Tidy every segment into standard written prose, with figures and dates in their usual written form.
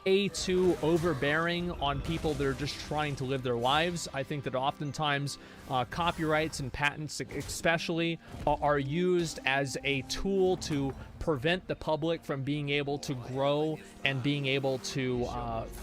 way too overbearing on people that are just trying to live their lives. I think that oftentimes copyrights and patents especially are used as a tool to prevent the public from being able to grow and being able to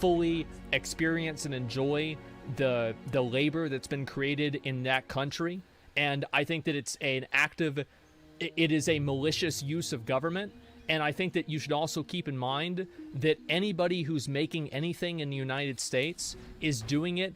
fully experience and enjoy the labor that's been created in that country. And I think that it is a malicious use of government. And I think that you should also keep in mind that anybody who's making anything in the United States is doing it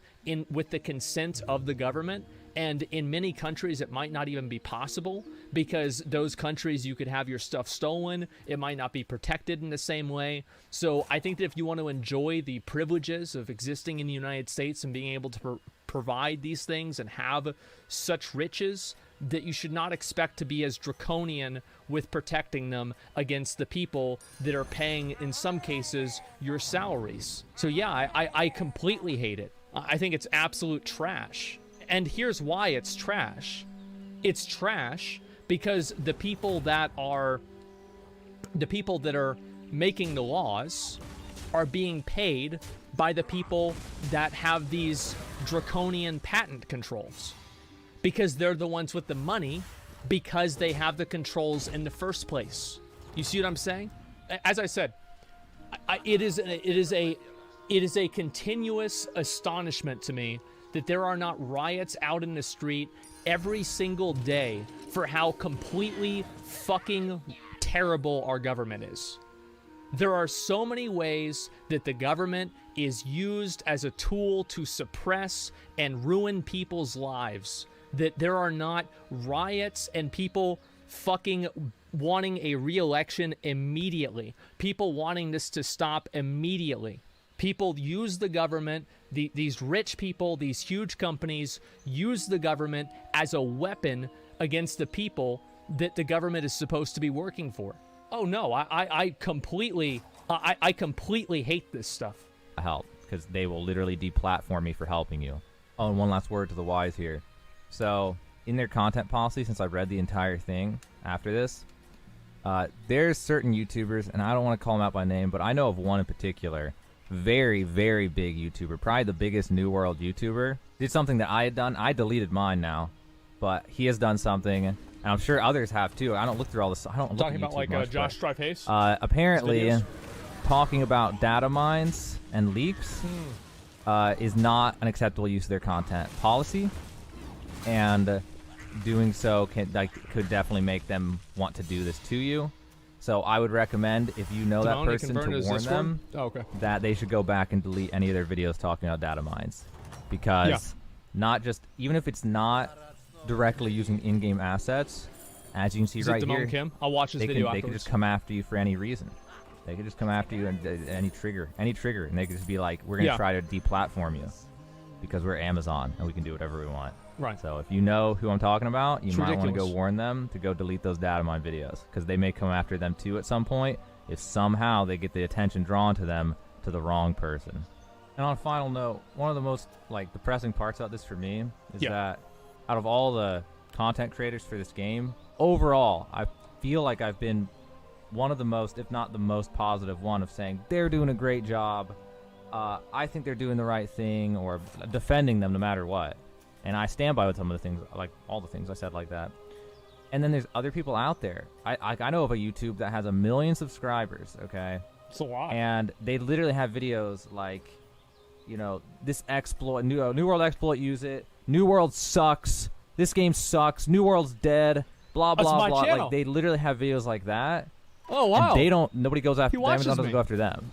with the consent of the government. And in many countries, it might not even be possible, because those countries, you could have your stuff stolen. It might not be protected in the same way. So I think that if you want to enjoy the privileges of existing in the United States and being able to provide these things and have such riches, that you should not expect to be as draconian with protecting them against the people that are paying, in some cases, your salaries. So yeah, I completely hate it. I think it's absolute trash. And here's why it's trash. It's trash because the people that are making the laws are being paid by the people that have these draconian patent controls, because they're the ones with the money, because they have the controls in the first place. You see what I'm saying? As I said, it is a continuous astonishment to me that there are not riots out in the street every single day for how completely fucking terrible our government is. There are so many ways that the government is used as a tool to suppress and ruin people's lives, that there are not riots and people fucking wanting a re-election immediately. People wanting this to stop immediately. People use the government, these rich people, these huge companies, use the government as a weapon against the people that the government is supposed to be working for. Oh no, I completely hate this stuff. Help, because they will literally deplatform me for helping you. Oh, and one last word to the wise here. So, in their content policy, since I've read the entire thing after this, there's certain YouTubers, and I don't want to call them out by name, but I know of one in particular, very, very big YouTuber, probably the biggest New World YouTuber, did something that I had done. I deleted mine now, but he has done something, and I'm sure others have too. I don't look through all this. I don't look Talking at about YouTube like much, Josh Strife-Hayes? apparently, talking about data mines and leaks is not an acceptable use of their content policy, and doing so could definitely make them want to do this to you. So I would recommend, if you know that person, to warn them that they should go back and delete any of their videos talking about data mines, because not just, even if it's not directly using in-game assets, as you can see right here, Kim? I'll watch this video they could just come after you for any reason. They could just come after you and any trigger, and they could just be like, we're gonna try to deplatform you because we're Amazon and we can do whatever we want. Right. So if you know who I'm talking about, you might want to go warn them to go delete those data mine videos, because they may come after them too at some point if somehow they get the attention drawn to them to the wrong person. And on a final note, one of the most depressing parts about this for me is that out of all the content creators for this game, overall, I feel like I've been one of the most, if not the most positive one, of saying they're doing a great job. I think they're doing the right thing, or defending them no matter what. And I stand by with some of the things, like all the things I said like that. And then there's other people out there. I know of a YouTube that has 1 million subscribers, okay? It's a lot. And they literally have videos like, you know, this exploit, New World exploit, use it. New World sucks. This game sucks. New World's dead. Blah, blah, blah. Channel. Like, they literally have videos like that. Oh, wow. And nobody goes after them. Amazon doesn't go after them.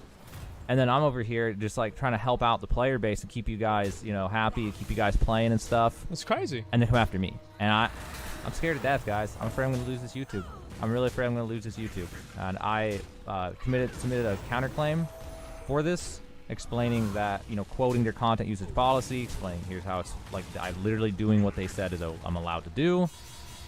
And then I'm over here just like trying to help out the player base and keep you guys, you know, happy, keep you guys playing and stuff. That's crazy. And they come after me. And I'm scared to death, guys. I'm afraid I'm going to lose this YouTube. I'm really afraid I'm going to lose this YouTube. And I submitted a counterclaim for this, explaining that, you know, quoting their content usage policy, explaining here's how it's like I'm literally doing what they said I'm allowed to do.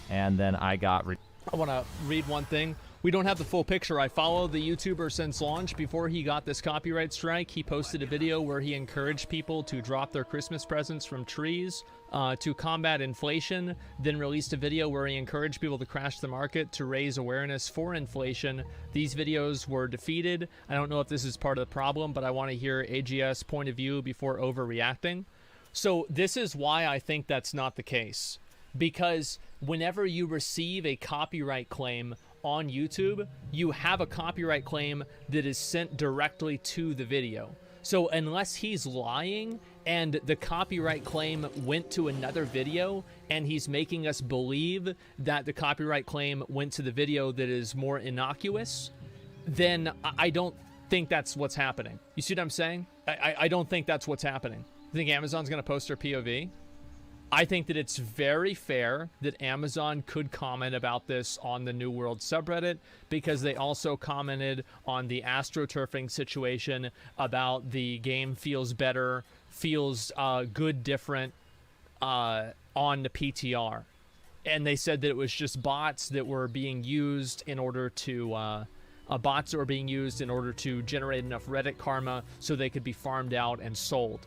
And then I got... I want to read one thing. We don't have the full picture. I followed the YouTuber since launch. Before he got this copyright strike, he posted a video where he encouraged people to drop their Christmas presents from trees to combat inflation, then released a video where he encouraged people to crash the market to raise awareness for inflation. These videos were defeated. I don't know if this is part of the problem, but I want to hear AGS' point of view before overreacting. So this is why I think that's not the case. Because whenever you receive a copyright claim on YouTube, you have a copyright claim that is sent directly to the video. So unless he's lying and the copyright claim went to another video and he's making us believe that the copyright claim went to the video that is more innocuous, then I don't think that's what's happening. You see what I'm saying? I don't think that's what's happening. I think Amazon's going to post their POV. I think that it's very fair that Amazon could comment about this on the New World subreddit, because they also commented on the AstroTurfing situation about the game feels better, feels good, different on the PTR. And they said that it was just bots that were being used in order to generate enough Reddit karma so they could be farmed out and sold.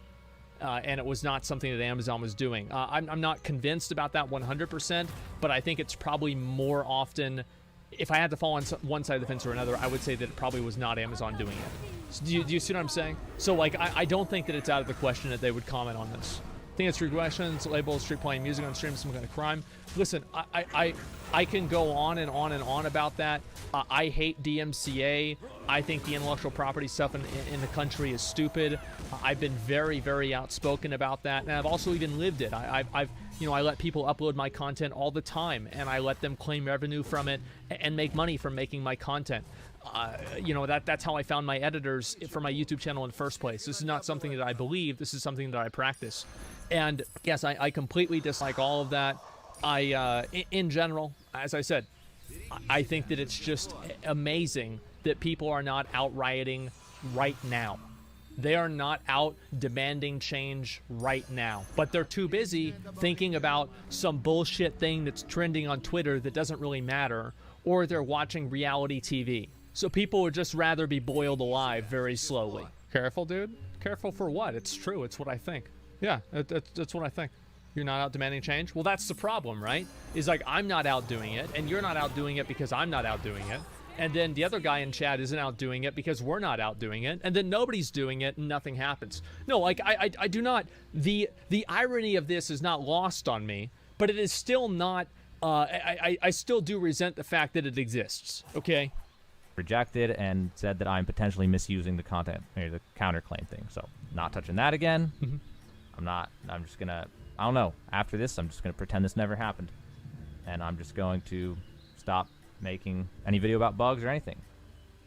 And it was not something that Amazon was doing. I'm not convinced about that 100%, but I think it's probably more often, if I had to fall on one side of the fence or another, I would say that it probably was not Amazon doing it. So do you see what I'm saying? So, like, I don't think that it's out of the question that they would comment on this. I think it's regressions, labels, street playing music on stream, some kind of crime. Listen, I can go on and on and on about that. I hate DMCA. I think the intellectual property stuff in the country is stupid. I've been very, very outspoken about that, and I've also even lived it. I let people upload my content all the time, and I let them claim revenue from it and make money from making my content. That's how I found my editors for my YouTube channel in the first place. This is not something that I believe. This is something that I practice. And yes, I completely dislike all of that. In general, as I said, I think that it's just amazing that people are not out rioting right now. They are not out demanding change right now, but they're too busy thinking about some bullshit thing that's trending on Twitter that doesn't really matter, or they're watching reality TV. So people would just rather be boiled alive very slowly. Careful, dude. Careful for what? It's true. It's what I think. Yeah, that's what I think. You're not out demanding change? Well, that's the problem, right? Is like, I'm not out doing it, and you're not out doing it because I'm not out doing it. And then the other guy in chat isn't out doing it because we're not out doing it. And then nobody's doing it and nothing happens. No, like, I do not, the irony of this is not lost on me, but it is still not, I still do resent the fact that it exists, okay? Rejected and said that I'm potentially misusing the content, or the counterclaim thing. So, not touching that again. Mm-hmm. I'm just gonna, I don't know, after this, I'm just gonna pretend this never happened. And I'm just going to stop making any video about bugs or anything.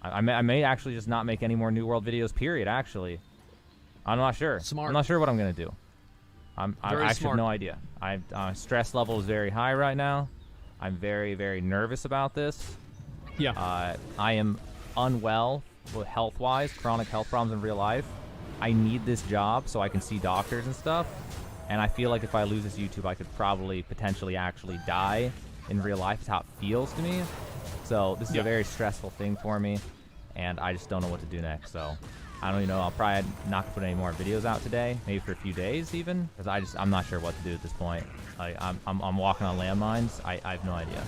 I may actually just not make any more New World videos, period, actually. I'm not sure. Smart. I'm not sure what I'm gonna do. I actually have no idea. Stress level is very high right now. I'm very, very nervous about this. Yeah. I am unwell health-wise, chronic health problems in real life. I need this job so I can see doctors and stuff. And I feel like if I lose this YouTube, I could probably potentially actually die in real life. Is how it feels to me. So this is a very stressful thing for me, and I just don't know what to do next. So I don't even know. I'll probably not put any more videos out today, maybe for a few days even, because I'm not sure what to do at this point. I'm walking on landmines. I have no idea.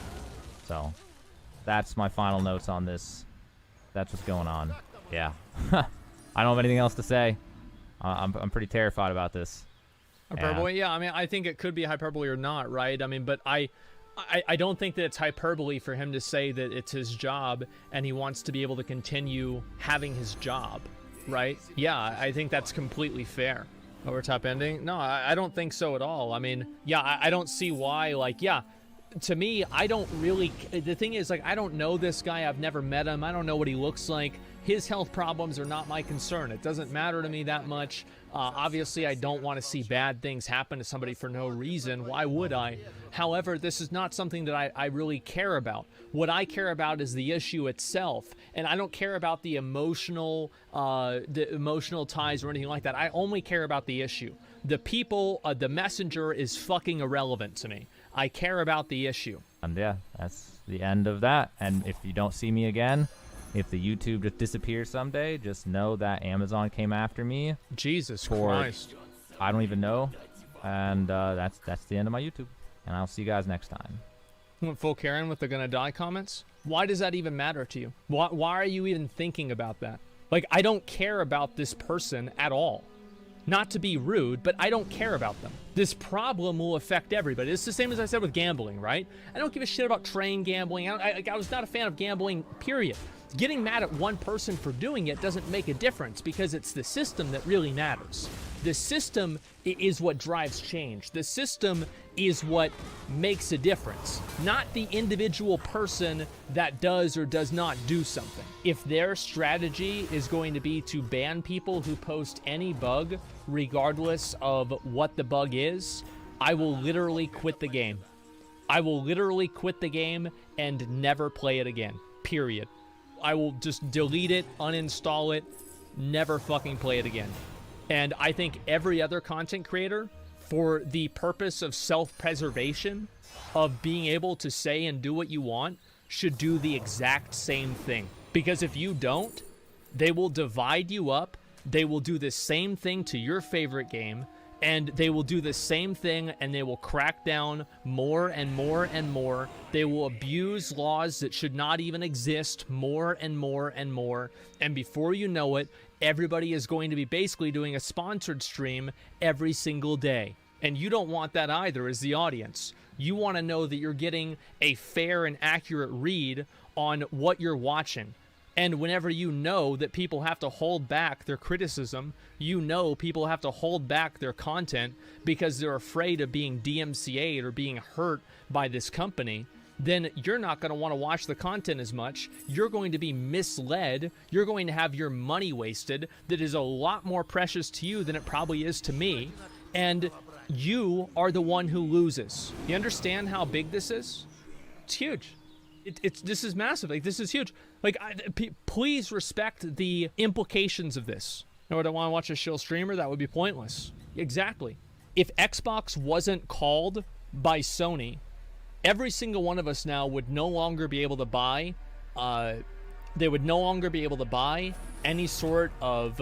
So that's my final notes on this. That's what's going on. Yeah. I don't have anything else to say. I'm pretty terrified about this. Hyperbole? Yeah, I mean, I think it could be hyperbole or not, right? I mean, but I don't think that it's hyperbole for him to say that it's his job and he wants to be able to continue having his job, right? Yeah, I think that's completely fair. Overtop ending? No, I don't think so at all. I mean, yeah, I don't see why, like, yeah, to me, I don't really, the thing is, like, I don't know this guy. I've never met him. I don't know what he looks like. His health problems are not my concern. It doesn't matter to me that much. Obviously, I don't want to see bad things happen to somebody for no reason. Why would I? However, this is not something that I really care about. What I care about is the issue itself, and I don't care about the emotional ties or anything like that. I only care about the issue. The people, the messenger is fucking irrelevant to me. I care about the issue. And yeah, that's the end of that. And if you don't see me again, if the YouTube just disappears someday, just know that Amazon came after me. Jesus Christ. I don't even know. And that's the end of my YouTube. And I'll see you guys next time. Went full Karen with the gonna die comments? Why does that even matter to you? Why are you even thinking about that? Like, I don't care about this person at all. Not to be rude, but I don't care about them. This problem will affect everybody. It's the same as I said with gambling, right? I don't give a shit about train gambling. I was not a fan of gambling, period. Getting mad at one person for doing it doesn't make a difference because it's the system that really matters. The system is what drives change. The system is what makes a difference, not the individual person that does or does not do something. If their strategy is going to be to ban people who post any bug, regardless of what the bug is, I will literally quit the game. I will literally quit the game and never play it again, period. I will just delete it, uninstall it, never fucking play it again. And I think every other content creator, for the purpose of self-preservation, of being able to say and do what you want, should do the exact same thing. Because if you don't, they will divide you up, they will do the same thing to your favorite game, and they will do the same thing and they will crack down more and more and more. They will abuse laws that should not even exist more and more and more. And before you know it, everybody is going to be basically doing a sponsored stream every single day. And you don't want that either as the audience. You want to know that you're getting a fair and accurate read on what you're watching. And whenever you know that people have to hold back their criticism, you know people have to hold back their content because they're afraid of being DMCA'd or being hurt by this company, then you're not going to want to watch the content as much. You're going to be misled. You're going to have your money wasted that is a lot more precious to you than it probably is to me. And you are the one who loses. You understand how big this is? It's huge. This is massive. Like, this is huge. Like, please respect the implications of this. No, I don't want to watch a shill streamer. That would be pointless. Exactly. If Xbox wasn't called by Sony, every single one of us now would no longer be able to buy. They would no longer be able to buy any sort of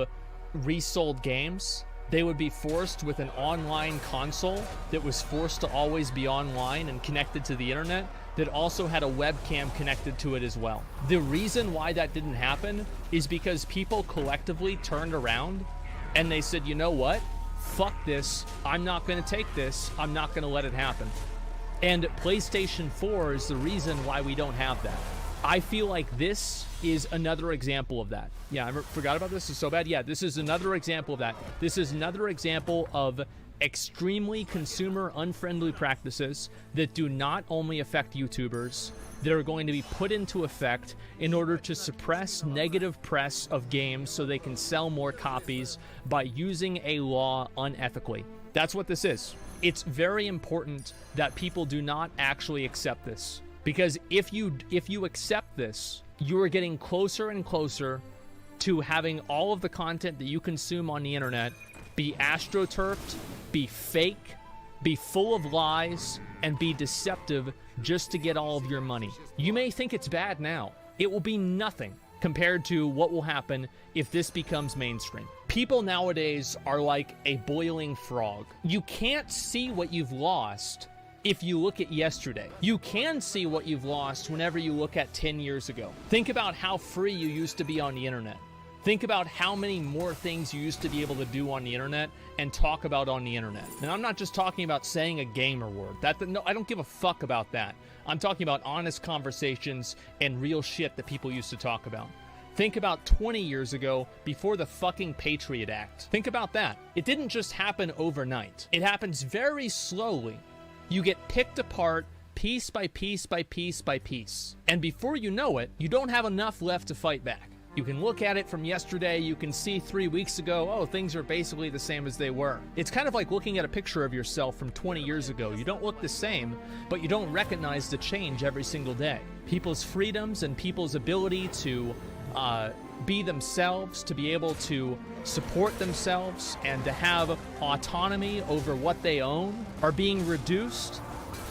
resold games. They would be forced with an online console that was forced to always be online and connected to the internet, that also had a webcam connected to it as well. The reason why that didn't happen is because people collectively turned around and they said, you know what? Fuck this. I'm not going to take this. I'm not going to let it happen. And PlayStation 4 is the reason why we don't have that. I feel like this is another example of that. Yeah, I forgot about this. It's so bad. Yeah, this is another example of that. This is another example of extremely consumer unfriendly practices that do not only affect YouTubers, that are going to be put into effect in order to suppress negative press of games so they can sell more copies by using a law unethically. That's what this is. It's very important that people do not actually accept this, because if you accept this, you are getting closer and closer to having all of the content that you consume on the internet be astroturfed, be fake, be full of lies, and be deceptive just to get all of your money. You may think it's bad now. It will be nothing compared to what will happen if this becomes mainstream. People nowadays are like a boiling frog. You can't see what you've lost if you look at yesterday. You can see what you've lost whenever you look at 10 years ago. Think about how free you used to be on the internet. Think about how many more things you used to be able to do on the internet and talk about on the internet. And I'm not just talking about saying a gamer word. No, I don't give a fuck about that. I'm talking about honest conversations and real shit that people used to talk about. Think about 20 years ago, before the fucking Patriot Act. Think about that. It didn't just happen overnight. It happens very slowly. You get picked apart piece by piece by piece by piece. And before you know it, you don't have enough left to fight back. You can look at it from yesterday, you can see 3 weeks ago, oh, things are basically the same as they were. It's kind of like looking at a picture of yourself from 20 years ago. You don't look the same, but you don't recognize the change every single day. People's freedoms and people's ability to be themselves, to be able to support themselves, and to have autonomy over what they own are being reduced,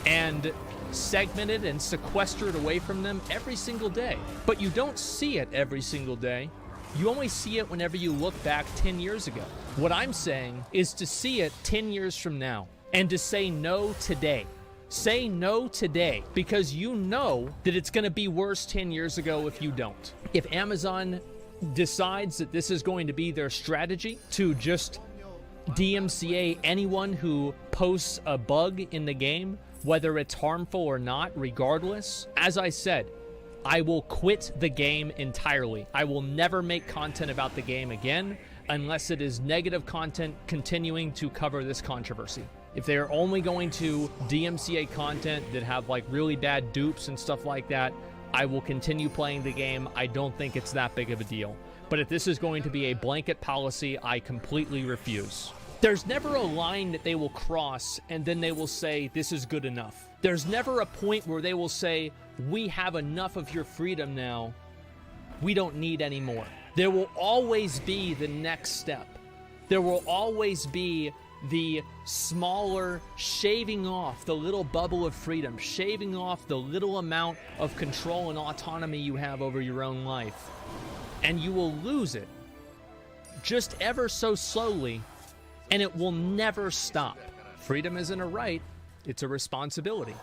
and segmented and sequestered away from them every single day. But you don't see it every single day. You only see it whenever you look back 10 years ago. What I'm saying is to see it 10 years from now and to say no today. Say no today because you know that it's going to be worse 10 years ago if you don't. If Amazon decides that this is going to be their strategy to just DMCA anyone who posts a bug in the game, whether it's harmful or not, regardless, as I said, I will quit the game entirely. I will never make content about the game again unless it is negative content continuing to cover this controversy. If they are only going to DMCA content that have like really bad dupes and stuff like that, I will continue playing the game. I don't think it's that big of a deal. But if this is going to be a blanket policy, I completely refuse. There's never a line that they will cross and then they will say, this is good enough. There's never a point where they will say, we have enough of your freedom now. We don't need any more. There will always be the next step. There will always be the smaller shaving off the little bubble of freedom, shaving off the little amount of control and autonomy you have over your own life. And you will lose it just ever so slowly, and it will never stop. Freedom isn't a right, it's a responsibility.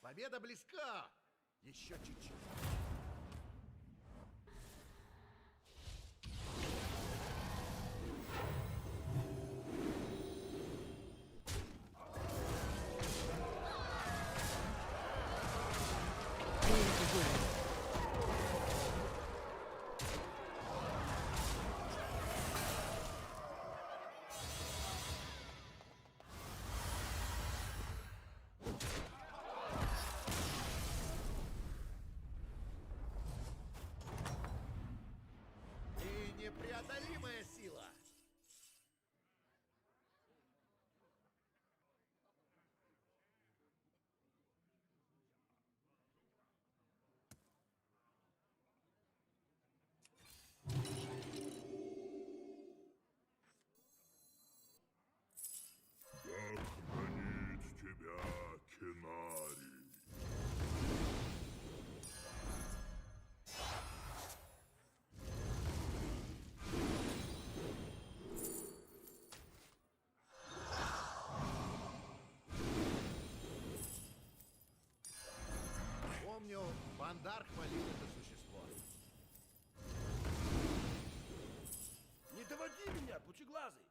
Победа близка! Еще чуть-чуть. Непреодолимая сила! Да хранит тебя Кинари. Помню, Бандар хвалил это существо. Не доводи меня, пучеглазый!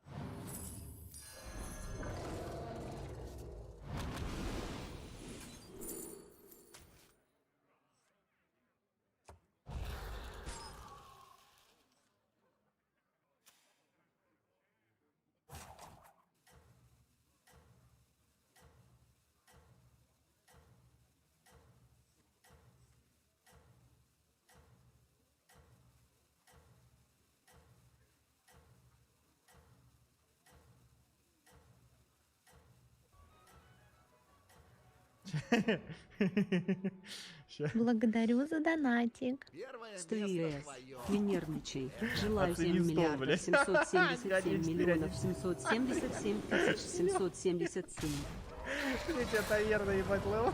Благодарю за донатик. Первое место 100 твое. Не нервничай. Желаю Оцени 7 стол, миллиардов блядь. 777 миллионов 777 тысяч 777. Третья таверна, ебать, лево.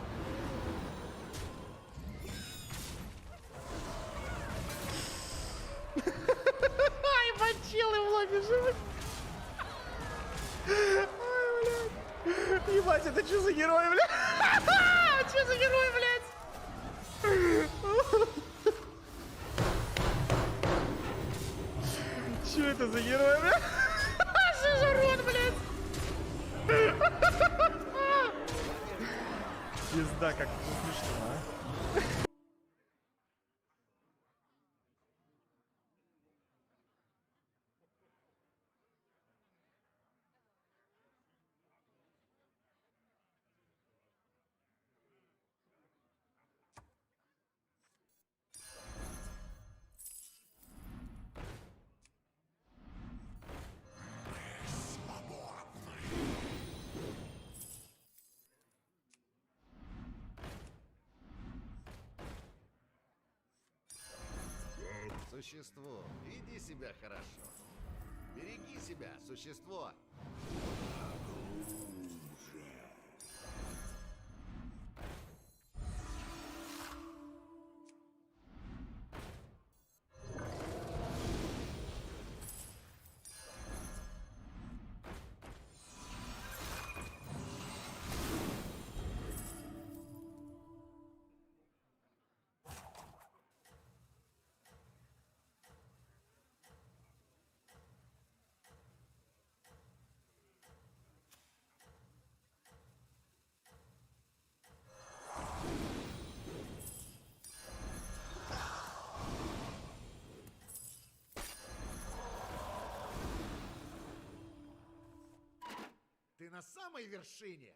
Ебать, челы в лобби живут. Ой, блядь. Ебать, это что за герой, блядь? Что за герой, блядь? Что это за герой, блядь? Что за урод, блядь? Пизда, как смешно, а? существо. Веди себя хорошо. Береги себя, существо. Ты на самой вершине.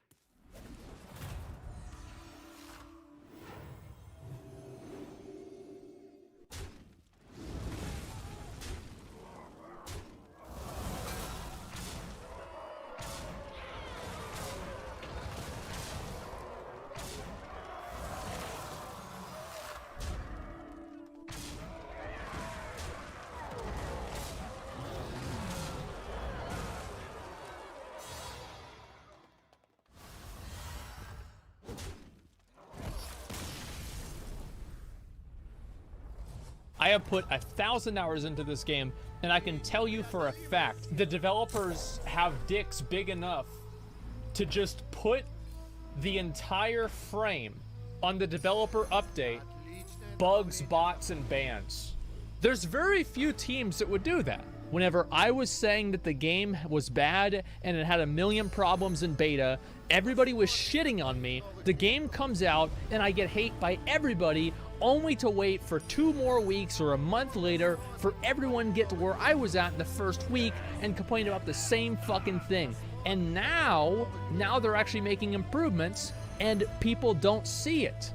I have put 1,000 hours into this game, and I can tell you for a fact, the developers have dicks big enough to just put the entire frame on the developer update, bugs, bots, and bans. There's very few teams that would do that. Whenever I was saying that the game was bad and it had a million problems in beta, everybody was shitting on me. The game comes out and I get hate by everybody, only to wait for 2 more weeks or a month later for everyone to get to where I was at in the first week and complain about the same fucking thing. And now they're actually making improvements and people don't see it.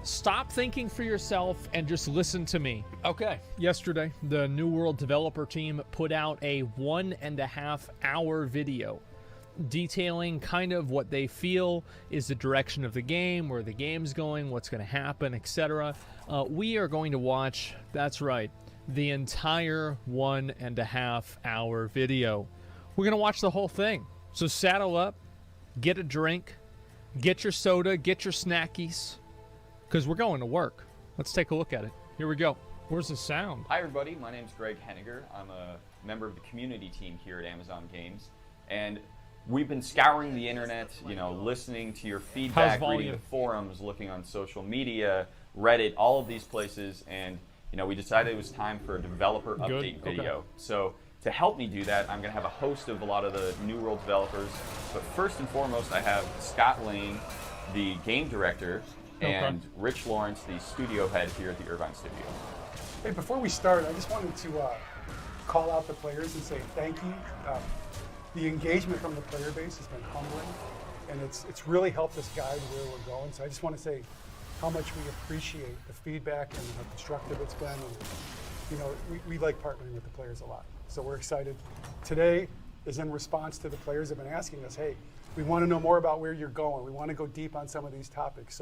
Stop thinking for yourself and just listen to me. Okay, yesterday, the New World developer team put out a 1.5 hour video detailing kind of what they feel is the direction of the game, where the game's going, what's going to happen, etc. We are going to watch, that's right, the entire 1.5 hour video. We're going to watch the whole thing. So saddle up, get a drink, get your soda, get your snackies, because we're going to work. Let's take a look at it. Here we go. Where's the sound? Hi everybody, my name's Greg Henniger. I'm a member of the community team here at Amazon Games, and we've been scouring the internet, you know, listening to your feedback, reading the forums, looking on social media, Reddit, all of these places, and you know, we decided it was time for a developer update video. Okay. So to help me do that, I'm going to have a host of a lot of the New World developers, but first and foremost, I have Scott Lane, the game director, and Rich Lawrence, the studio head here at the Irvine Studio. Hey, before we start, I just wanted to call out the players and say thank you. The engagement from the player base has been humbling, and it's really helped us guide where we're going. So I just want to say how much we appreciate the feedback and how constructive it's been. And, you know, we like partnering with the players a lot. So we're excited. Today is in response to the players have been asking us, hey, we want to know more about where you're going. We want to go deep on some of these topics.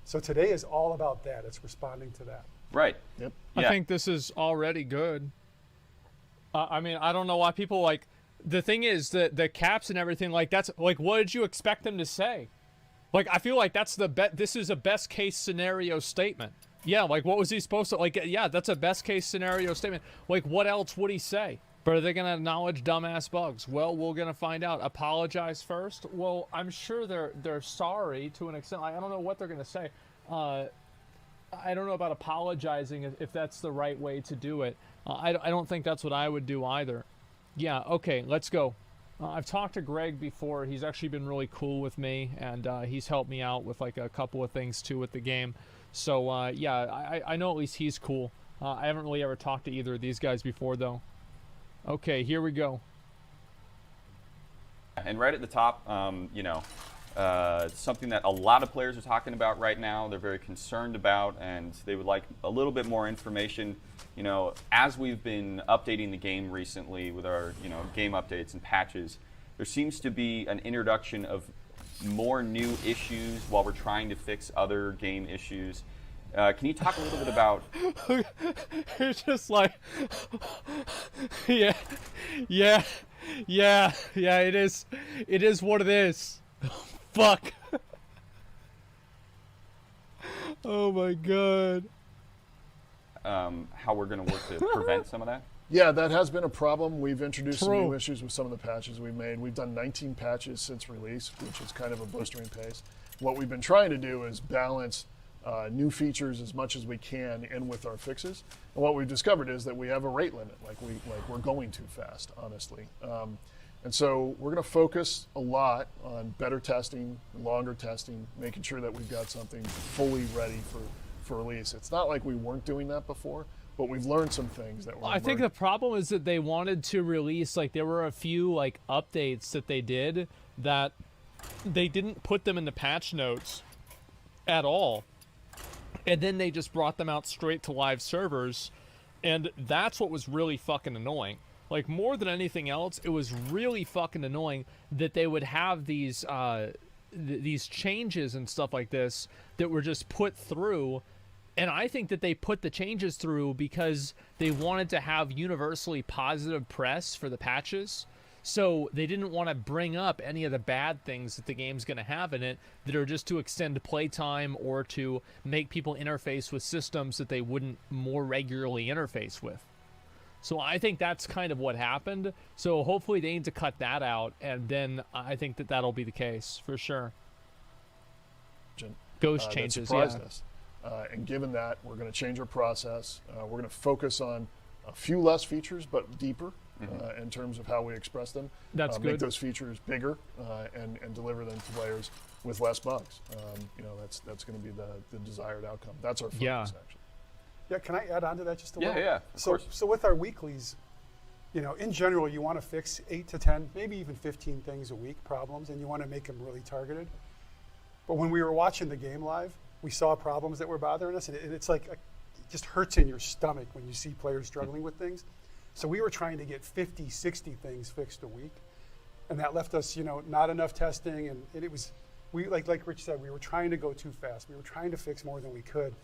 So today is all about that. It's responding to that. Right. Yep. I think this is already good. I mean, I don't know why people like, the thing is that the caps and everything, like, that's like, what did you expect them to say? Like, I feel like that's this is a best case scenario statement. Yeah, like, what was he supposed to, like, yeah, that's a best case scenario statement. Like, what else would he say? But are they going to acknowledge dumbass bugs? Well, we're going to find out. Apologize first? Well, I'm sure they're sorry to an extent. I don't know what they're going to say. I don't know about apologizing if that's the right way to do it. I don't think that's what I would do either. Yeah, okay, let's go. I've talked to Greg before. He's actually been really cool with me, and he's helped me out with like a couple of things too with the game. So yeah, I know at least he's cool. I haven't really ever talked to either of these guys before though. Okay, here we go. And right at the top, you know, something that a lot of players are talking about right now, they're very concerned about, and they would like a little bit more information. You know, as we've been updating the game recently with our, you know, game updates and patches, there seems to be an introduction of more new issues while we're trying to fix other game issues. Can you talk a little bit about? It's just like, yeah. It is what it is. Fuck. Oh my god. How we're going to work to prevent some of that? Yeah, that has been a problem. We've introduced some new issues with some of the patches we've made. We've done 19 patches since release, which is kind of a blistering pace. What we've been trying to do is balance new features as much as we can in with our fixes. And what we've discovered is that we have a rate limit. We're going too fast, honestly. And so we're going to focus a lot on better testing, longer testing, making sure that we've got something fully ready for release. It's not like we weren't doing that before, but we've learned some things that I think the problem is that they wanted to release, like, there were a few like updates that they did that they didn't put them in the patch notes at all, and then they just brought them out straight to live servers, and that's what was really fucking annoying. Like, more than anything else, it was really fucking annoying that they would have these changes and stuff like this that were just put through. And I think that they put the changes through because they wanted to have universally positive press for the patches. So they didn't want to bring up any of the bad things that the game's going to have in it that are just to extend playtime or to make people interface with systems that they wouldn't more regularly interface with. So I think that's kind of what happened. So hopefully they need to cut that out, and then I think that that'll be the case for sure. Ghost changes, that surprised us. And given that, we're going to change our process. We're going to focus on a few less features, but deeper in terms of how we express them. That's good. Make those features bigger and deliver them to players with less bugs. That's going to be the desired outcome. That's our focus, actually. Yeah, can I add on to that just a little? Yeah, of course. So with our weeklies, in general, you want to fix 8 to 10, maybe even 15 things a week, problems, and you want to make them really targeted. But when we were watching the game live, we saw problems that were bothering us, and it's like it just hurts in your stomach when you see players struggling with things. So we were trying to get 50, 60 things fixed a week, and that left us, not enough testing, and it was, like Rich said, we were trying to go too fast. We were trying to fix more than we could.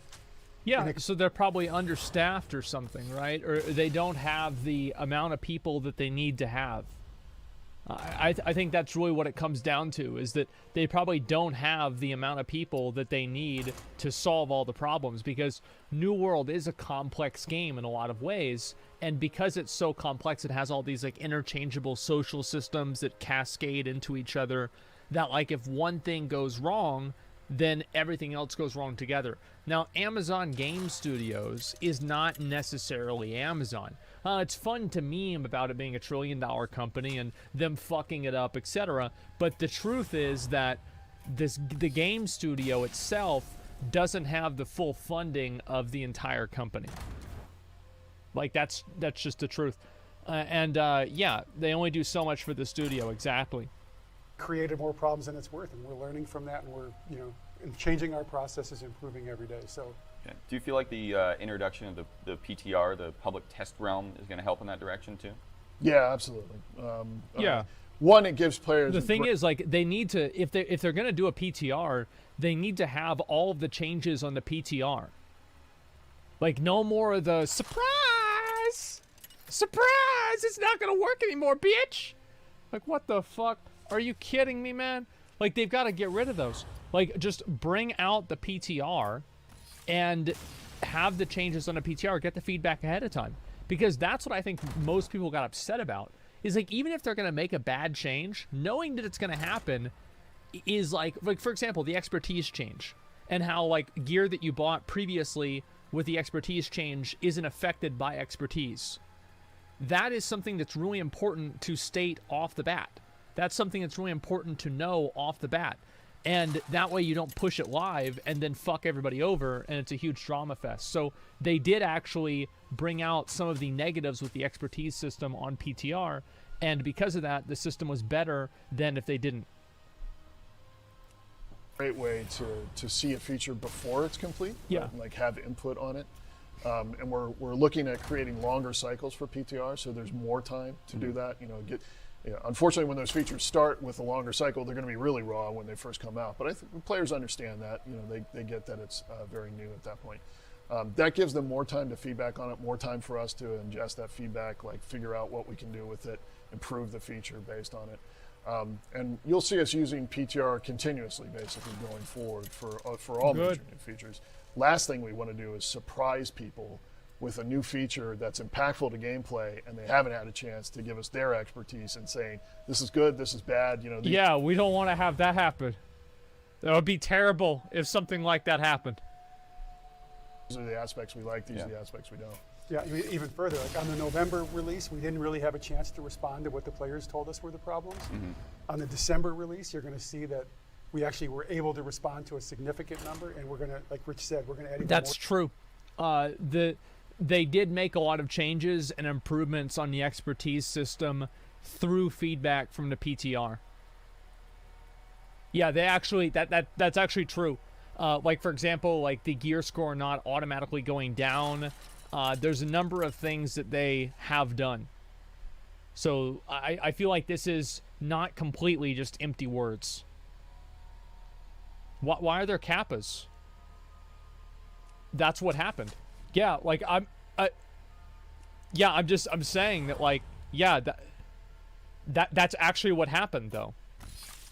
Yeah, so they're probably understaffed or something, right? Or they don't have the amount of people that they need to have. I think that's really what it comes down to, is that they probably don't have the amount of people that they need to solve all the problems, because New World is a complex game in a lot of ways, and because it's so complex, it has all these like interchangeable social systems that cascade into each other, that like if one thing goes wrong, then everything else goes wrong together. Now, Amazon Game Studios is not necessarily Amazon. It's fun to meme about it being a $1 trillion company and them fucking it up, etc. But the truth is that the game studio itself doesn't have the full funding of the entire company. Like, that's just the truth. Yeah, they only do so much for the studio, exactly. Created more problems than it's worth, and we're learning from that, and we're and changing our processes, improving every day. So do you feel like the introduction of the PTR, the public test realm, is going to help in that direction too? Yeah, absolutely. Yeah. One, it gives players. The thing is, like, they need to, if they're going to do a PTR, they need to have all of the changes on the PTR. Like, no more of the surprise, it's not going to work anymore, bitch. Like, what the fuck? Are you kidding me, man? Like, they've got to get rid of those. Like, just bring out the PTR and have the changes on the PTR, get the feedback ahead of time. Because that's what I think most people got upset about. Is like, even if they're going to make a bad change, knowing that it's going to happen is like, for example, the expertise change. And how, like, gear that you bought previously with the expertise change isn't affected by expertise. That is something that's really important to state off the bat. That's something that's really important to know off the bat. And that way you don't push it live and then fuck everybody over, and it's a huge drama fest. So they did actually bring out some of the negatives with the expertise system on PTR, and because of that, the system was better than if they didn't. Great way to see a feature before it's complete. Yeah. Like, have input on it. And we're looking at creating longer cycles for PTR, so there's more time to do that. Yeah, unfortunately, when those features start with a longer cycle, they're going to be really raw when they first come out. But I think players understand that. You know, they get that it's very new at that point. That gives them more time to feedback on it, more time for us to ingest that feedback, like figure out what we can do with it, improve the feature based on it. And you'll see us using PTR continuously, basically going forward for all major new features. Last thing we want to do is surprise people with a new feature that's impactful to gameplay, and they haven't had a chance to give us their expertise in saying this is good, this is bad. You know. Yeah, we don't want to have that happen. That would be terrible if something like that happened. These are the aspects we like. These are the aspects we don't. Yeah, even further, like on the November release, we didn't really have a chance to respond to what the players told us were the problems. On the December release, you're going to see that we actually were able to respond to a significant number, and we're going to, like Rich said, we're going to add even more. That's true. They did make a lot of changes and improvements on the expertise system through feedback from the PTR. Yeah, they actually that's actually true. Like for example, like the gear score not automatically going down. There's a number of things that they have done. So I feel like this is not completely just empty words. Why are there kappas? That's what happened. Yeah, like I'm saying that, like, yeah, that's actually what happened though.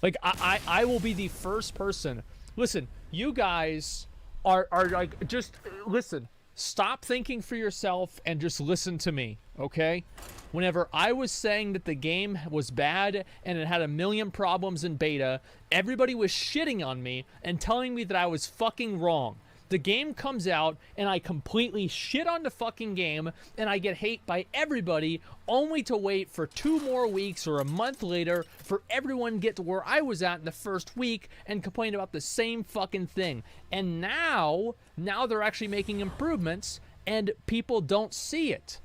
Like I will be the first person. Listen, you guys are like, just listen. Stop thinking for yourself and just listen to me, okay? Whenever I was saying that the game was bad and it had a million problems in beta, everybody was shitting on me and telling me that I was fucking wrong. The game comes out and I completely shit on the fucking game and I get hate by everybody, only to wait for 2 more weeks or a month later for everyone to get to where I was at in the first week and complain about the same fucking thing. And now they're actually making improvements and people don't see it.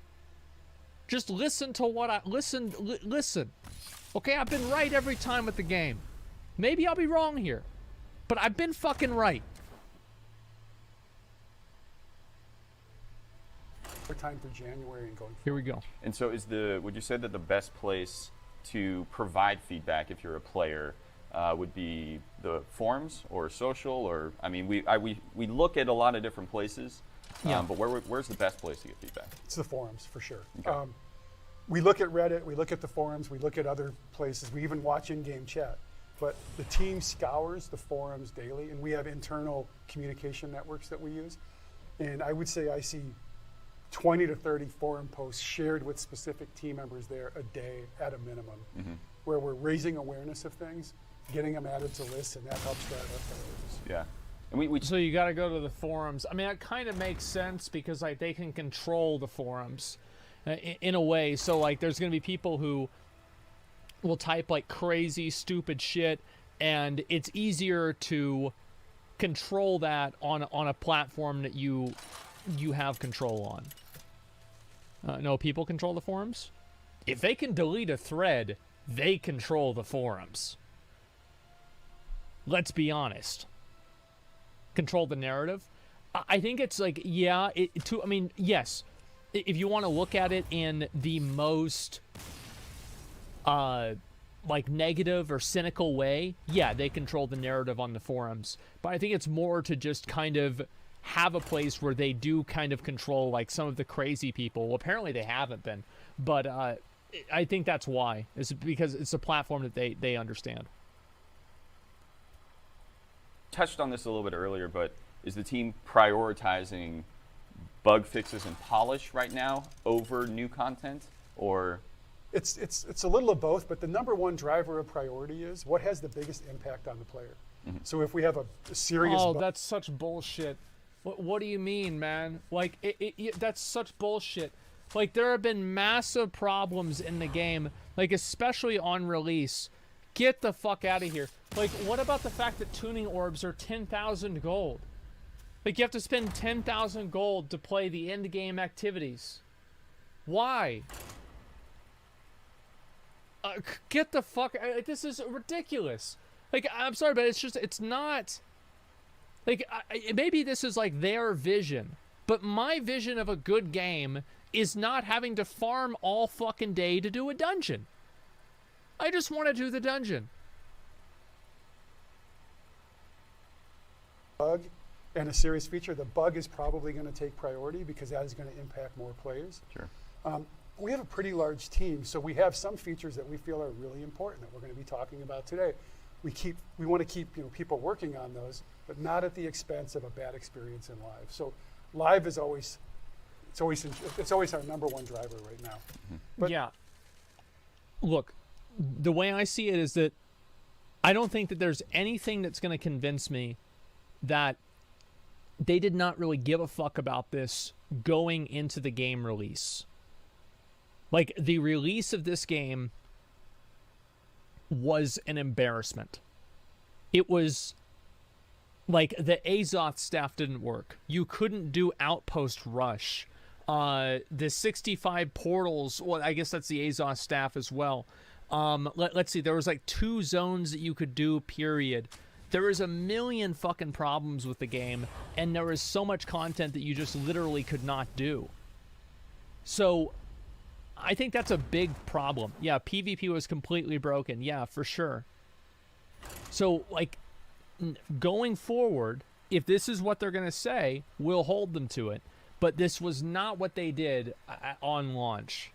Just listen to what I listen. Okay, I've been right every time with the game. Maybe I'll be wrong here, but I've been fucking right. Time for January and going forward. Here we go. And so would you say that the best place to provide feedback if you're a player would be the forums or social, or I mean we look at a lot of different places, but where's the best place to get feedback? It's the forums for sure. Okay. We look at Reddit, we look at the forums, we look at other places, we even watch in-game chat. But the team scours the forums daily, and we have internal communication networks that we use. And I would say I see 20 to 30 forum posts shared with specific team members there a day at a minimum, where we're raising awareness of things, getting them added to lists, and that helps drive our priorities. Yeah. And so you got to go to the forums. I mean, it kind of makes sense because like they can control the forums in a way. So like there's going to be people who will type like crazy, stupid shit, and it's easier to control that on a platform that you have control on. No, people control the forums? If they can delete a thread, they control the forums. Let's be honest. Control the narrative? I think it's like, yeah, I mean, yes. If you want to look at it in the most, like, negative or cynical way, yeah, they control the narrative on the forums. But I think it's more to just kind of have a place where they do kind of control like some of the crazy people. Well, apparently they haven't been, but I think that's why. It's because it's a platform that they understand. Touched on this a little bit earlier, but is the team prioritizing bug fixes and polish right now over new content, or? It's a little of both, but the number one driver of priority is what has the biggest impact on the player. So if we have a serious that's such bullshit. What do you mean, man? Like, that's such bullshit. Like, there have been massive problems in the game, like, especially on release. Get the fuck out of here. Like, what about the fact that tuning orbs are 10,000 gold? Like, you have to spend 10,000 gold to play the end-game activities. Why? Get the fuck... this is ridiculous. Like, I'm sorry, but it's not... Like, maybe this is like their vision, but my vision of a good game is not having to farm all fucking day to do a dungeon. I just want to do the dungeon. Bug and a serious feature. The bug is probably going to take priority because that is going to impact more players. Sure. We have a pretty large team, so we have some features that we feel are really important that we're going to be talking about today. We want to keep people working on those, but not at the expense of a bad experience in live. So live is always it's always our number one driver right now. But yeah. Look, the way I see it is that I don't think that there's anything that's going to convince me that they did not really give a fuck about this going into the game release. Like, the release of this game was an embarrassment. It was like the Azoth staff didn't work. You couldn't do Outpost Rush. The 65 portals, well, I guess that's the Azoth staff as well. Let's see, there was like 2 zones that you could do, period. There was a million fucking problems with the game, and there was so much content that you just literally could not do. So I think that's a big problem. Yeah, PvP was completely broken. Yeah, for sure. So, like, going forward, if this is what they're going to say, we'll hold them to it. But this was not what they did on launch.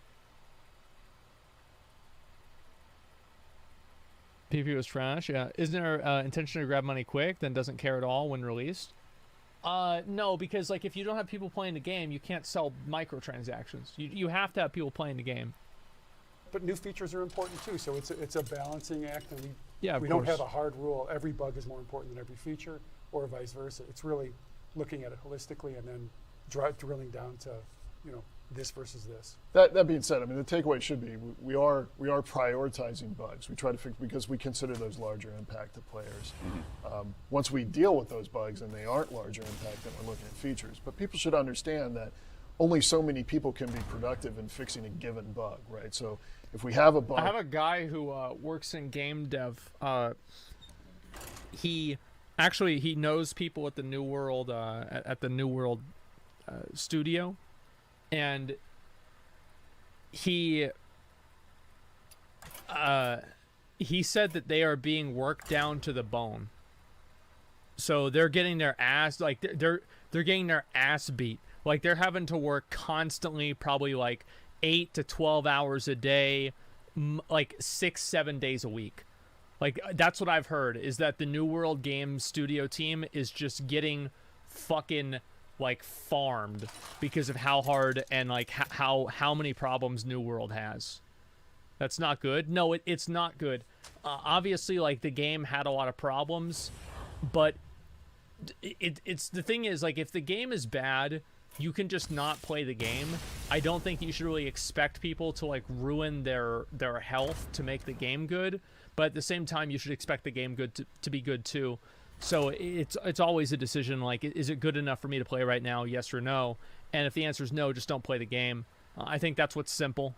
PvP was trash, yeah. Isn't there intention to grab money quick, then doesn't care at all when released? No, because like if you don't have people playing the game, you can't sell microtransactions. You have to have people playing the game. But new features are important too, so it's a balancing act, and we of don't course. have a hard rule. Every bug is more important than every feature, or vice versa. It's really looking at it holistically and then drilling down to, this versus this. That being said, I mean, the takeaway should be we are prioritizing bugs. We try to fix because we consider those larger impact to players. Once we deal with those bugs and they aren't larger impact, then we're looking at features. But people should understand that only so many people can be productive in fixing a given bug, right? So if we have a bug, I have a guy who works in game dev. He knows people at the New World at the New World studio. And he said that they are being worked down to the bone. So they're getting their ass, like they're getting their ass beat. Like they're having to work constantly, probably like 8 to 12 hours a day, like 6-7 days a week. Like that's what I've heard, is that the New World Game Studio team is just getting fucking like farmed because of how hard and like how many problems New World has. That's not good. No, it's not good. Obviously, like the game had a lot of problems, but it's the thing is, like, if the game is bad, you can just not play the game. I don't think you should really expect people to like ruin their health to make the game good, but at the same time you should expect the game to be good too. So it's always a decision, like, is it good enough for me to play right now, yes or no? And if the answer is no, just don't play the game. I think that's what's simple.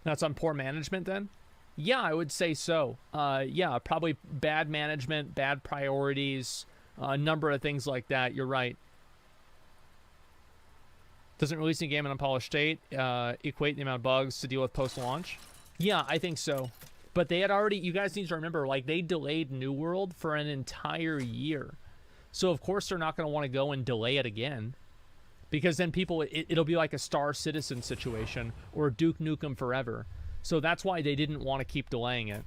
That's on poor management then? Yeah, I would say so. Yeah, probably bad management, bad priorities, a number of things like that. You're right. Doesn't releasing a game in unpolished state equate the amount of bugs to deal with post-launch? Yeah, I think so. But they had already, you guys need to remember, like, they delayed New World for an entire year. So, of course, they're not going to want to go and delay it again. Because then people, it'll be like a Star Citizen situation or Duke Nukem Forever. So that's why they didn't want to keep delaying it.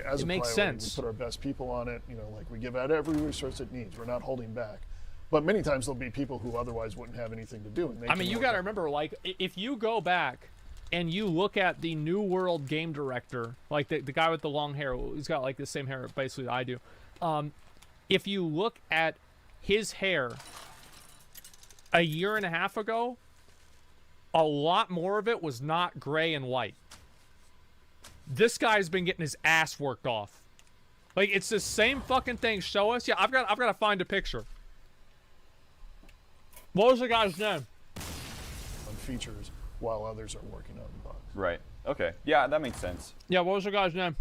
As it makes sense. We put our best people on it, like we give out every resource it needs. We're not holding back. But many times there'll be people who otherwise wouldn't have anything to do. And I mean, you got to remember, like, if you go back and you look at the New World game director, like the guy with the long hair, he's got like the same hair basically that I do. If you look at his hair a year and a half ago, a lot more of it was not gray and white. This guy's been getting his ass worked off. Like, it's the same fucking thing. Show us. Yeah, I've got to find a picture. What was the guy's name? On features while others are working on bugs. Right. Okay. Yeah, that makes sense. Yeah, what was the guy's name?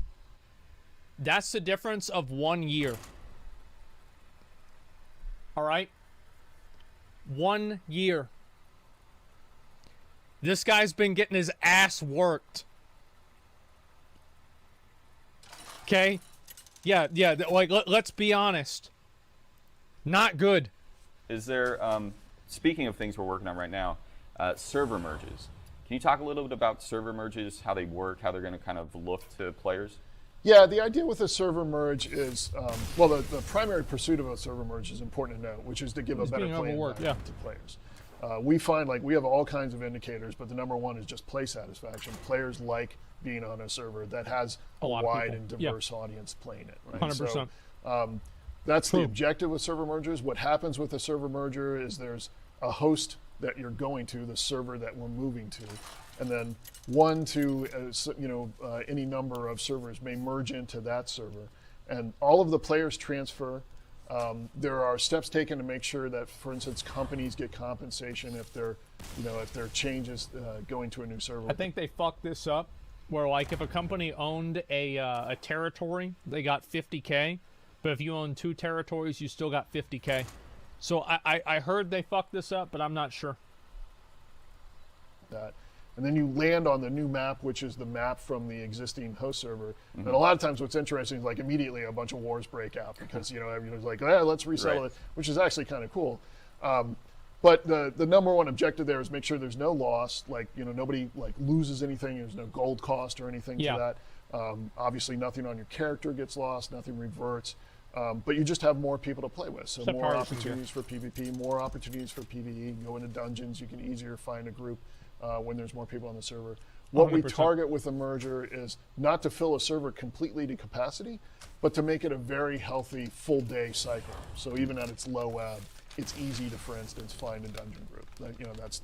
That's the difference of 1 year. All right? 1 year. This guy's been getting his ass worked. Okay? Yeah, like, let's be honest. Not good. Is there, speaking of things we're working on right now, server merges. Can you talk a little bit about server merges, how they work, how they're going to kind of look to players? Yeah, the idea with a server merge is, well, the primary pursuit of a server merge is important to note, which is to give a better play environment to players. We find like we have all kinds of indicators, but the number one is just play satisfaction. Players like being on a server that has a wide and diverse audience playing it. Right? 100%. So, that's the objective with server mergers. What happens with a server merger is there's a host that you're going to, the server that we're moving to, and then one to any number of servers may merge into that server, and all of the players transfer. There are steps taken to make sure that, for instance, companies get compensation if there are changes going to a new server. I think they fucked this up, where like if a company owned a territory, they got 50K, but if you own 2 territories, you still got 50K. So I heard they fucked this up, but I'm not sure. That. And then you land on the new map, which is the map from the existing host server. And a lot of times what's interesting is like immediately a bunch of wars break out because, everyone's like, let's resettle it, which is actually kind of cool. But the number one objective there is make sure there's no loss, like, nobody like loses anything, there's no gold cost or anything to that. Obviously nothing on your character gets lost, nothing reverts. But you just have more people to play with. So more opportunities for PvP, more opportunities for PvE. You can go into dungeons, you can easier find a group when there's more people on the server. What 100%. We target with a merger is not to fill a server completely to capacity, but to make it a very healthy full day cycle. So even at its low ebb, it's easy to, for instance, find a dungeon group.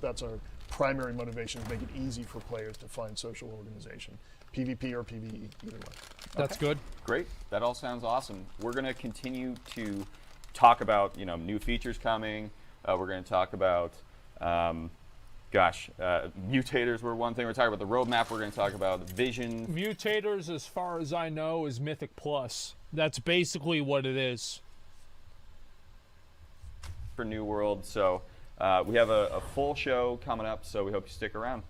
That's our primary motivation, to make it easy for players to find social organization. PvP or PvE, either way. That's good. Great. That all sounds awesome. We're going to continue to talk about, new features coming. We're going to talk about, mutators were one thing. We're talking about the roadmap. We're going to talk about vision. Mutators, as far as I know, is Mythic Plus. That's basically what it is. For New World. So we have a full show coming up, so we hope you stick around.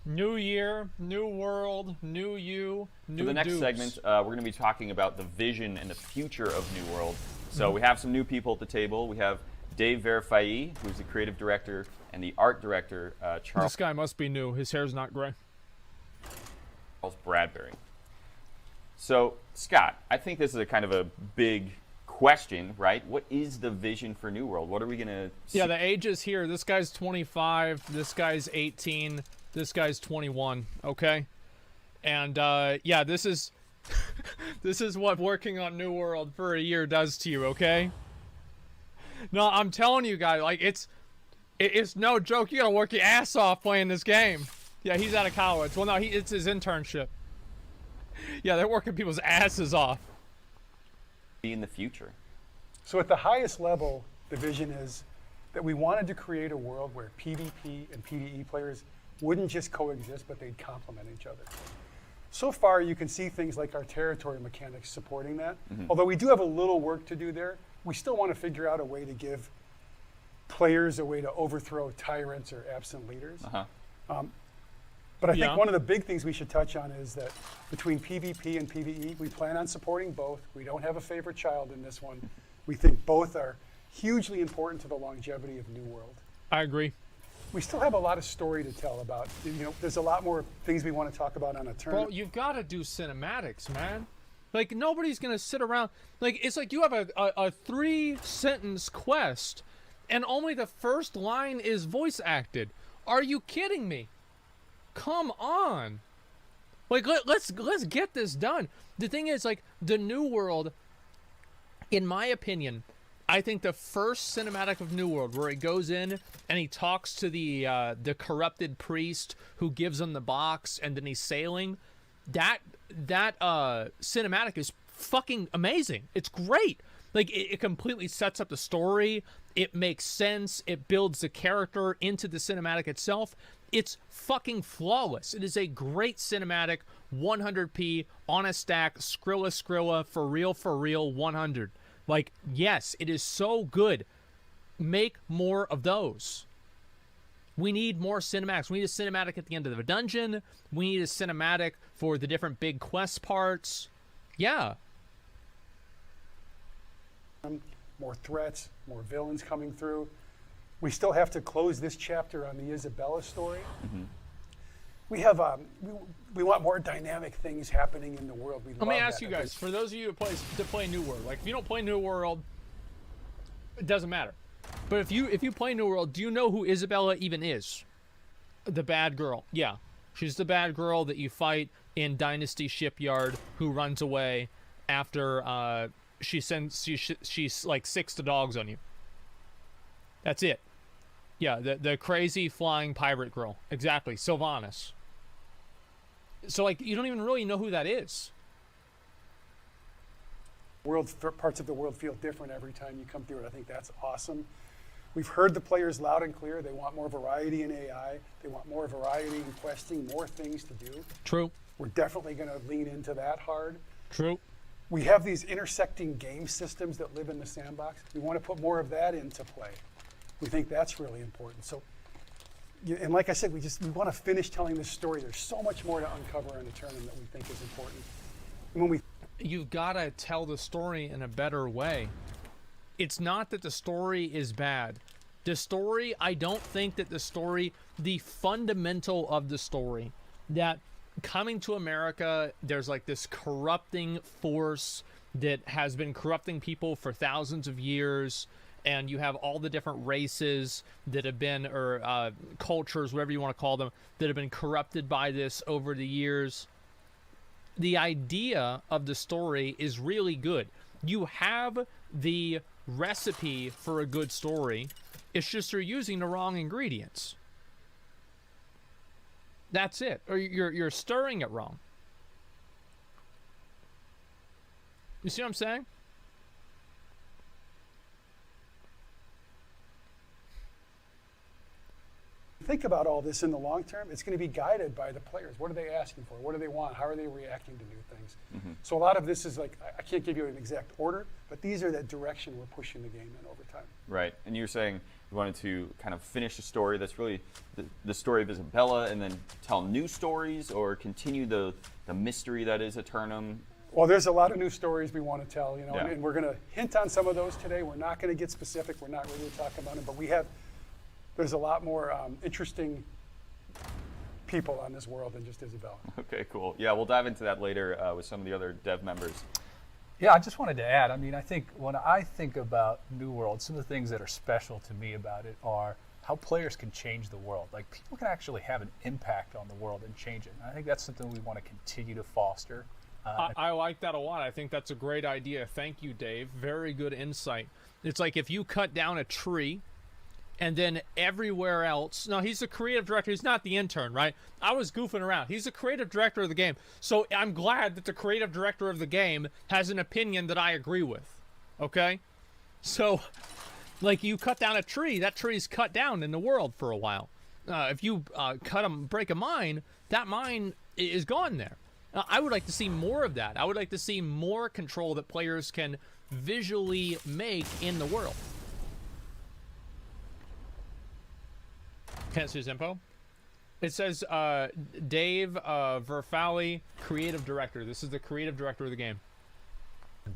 New year, new world, new you, new For the next dukes. segment, we're going to be talking about the vision and the future of New World. So we have some new people at the table. We have Dave Verifai, who's the creative director, and the art director, Charles. This guy must be new. His hair's not gray. Charles Bradbury. So, Scott, I think this is a kind of a big question, right? What is the vision for New World? What are we going to see? Yeah, the age is here. This guy's 25. This guy's 18. This guy's 21, okay? And, this is this is what working on New World for a year does to you, okay? No, I'm telling you guys, like, it's no joke. You gotta work your ass off playing this game. Yeah, he's out of college. Well, no, it's his internship. Yeah, they're working people's asses off. In the future. So at the highest level, the vision is that we wanted to create a world where PvP and PvE players wouldn't just coexist, but they'd complement each other. So far, you can see things like our territory mechanics supporting that. Although we do have a little work to do there, we still want to figure out a way to give players a way to overthrow tyrants or absent leaders. But I think one of the big things we should touch on is that between PvP and PvE, we plan on supporting both. We don't have a favorite child in this one. We think both are hugely important to the longevity of New World. I agree. We still have a lot of story to tell about. There's a lot more things we want to talk about on a tournament. Bro, you've got to do cinematics, man. Like, nobody's going to sit around. Like, it's like you have a 3-sentence quest, and only the first line is voice acted. Are you kidding me? Come on. Like, let's get this done. The thing is, like, the New World, in my opinion, I think the first cinematic of New World, where he goes in and he talks to the corrupted priest who gives him the box, and then he's sailing, that cinematic is fucking amazing. It's great. Like, it completely sets up the story. It makes sense. It builds the character into the cinematic itself. It's fucking flawless. It is a great cinematic, 100p, on a stack, Skrilla, for real, 100. Like, yes, it is so good. Make more of those. We need more cinematics. We need a cinematic at the end of the dungeon. We need a cinematic for the different big quest parts. Yeah. More threats, more villains coming through. We still have to close this chapter on the Isabella story. We have we want more dynamic things happening in the world. Let me ask you guys, for those of you that play New World, like if you don't play New World, it doesn't matter. But if you play New World, do you know who Isabella even is? The bad girl. Yeah. She's the bad girl that you fight in Dynasty Shipyard who runs away after she's like 6 to dogs on you. That's it. Yeah, the crazy flying pirate girl. Exactly. Sylvanas. So like you don't even really know who that is. Parts of the world feel different every time you come through it. I think that's awesome. We've heard the players loud and clear. They want more variety in AI. They want more variety in questing, more things to do. True. We're definitely going to lean into that hard. True. We have these intersecting game systems that live in the sandbox. We want to put more of that into play. We think that's really important. So, and like I said, we want to finish telling this story. There's so much more to uncover in Eternum that we think is important. And when you've got to tell the story in a better way. It's not that the story is bad. The story, I don't think that the fundamental of the story, that coming to America, there's like this corrupting force that has been corrupting people for thousands of years, and you have all the different races that have been, or cultures, whatever you want to call them, that have been corrupted by this over the years. The idea of the story is really good. You have the recipe for a good story. It's just you're using the wrong ingredients. That's it. Or you're stirring it wrong. You see what I'm saying? Think about all this in the long term, it's going to be guided by the players. What are they asking for? What do they want? How are they reacting to new things? So a lot of this is like, I can't give you an exact order, but these are the direction we're pushing the game in over time. Right, and you're saying you wanted to kind of finish a story that's really the story of Isabella and then tell new stories, or continue the mystery that is Eternum? Well, there's a lot of new stories we want to tell, and we're going to hint on some of those today. We're not going to get specific. We're not really talking about them, but there's a lot more interesting people on this world than just Isabella. Okay, cool. Yeah, we'll dive into that later with some of the other dev members. Yeah, I just wanted to add, I mean, I think when I think about New World, some of the things that are special to me about it are how players can change the world. Like, people can actually have an impact on the world and change it. And I think that's something we want to continue to foster. I like that a lot. I think that's a great idea. Thank you, Dave. Very good insight. It's like if you cut down a tree, and then everywhere else, no, he's the creative director. He's not the intern, right? I was goofing around. He's the creative director of the game. So I'm glad that the creative director of the game has an opinion that I agree with, okay? So, like, you cut down a tree, that tree's cut down in the world for a while. If you break a mine, that mine is gone there. I would like to see more of that. I would like to see more control that players can visually make in the world. Can't see his info. It says Dave Verfali, creative director. This is the creative director of the game.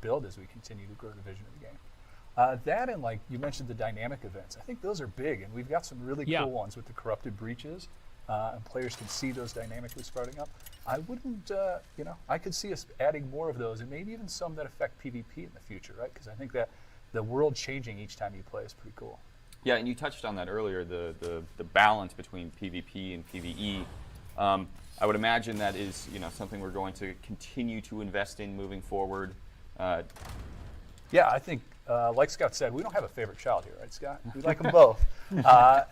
Build as we continue to grow the vision of the game. That and, like you mentioned, the dynamic events. I think those are big, and we've got some really cool ones with the corrupted breaches, and players can see those dynamically sprouting up. I wouldn't, I could see us adding more of those, and maybe even some that affect PvP in the future, right? Because I think that the world changing each time you play is pretty cool. Yeah, and you touched on that earlier, the balance between PvP and PvE. I would imagine that is something we're going to continue to invest in moving forward. Yeah, I think, like Scott said, we don't have a favorite child here, right, Scott? We like them both. And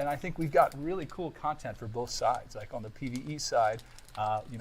I think we've got really cool content for both sides. Like on the PvE side, we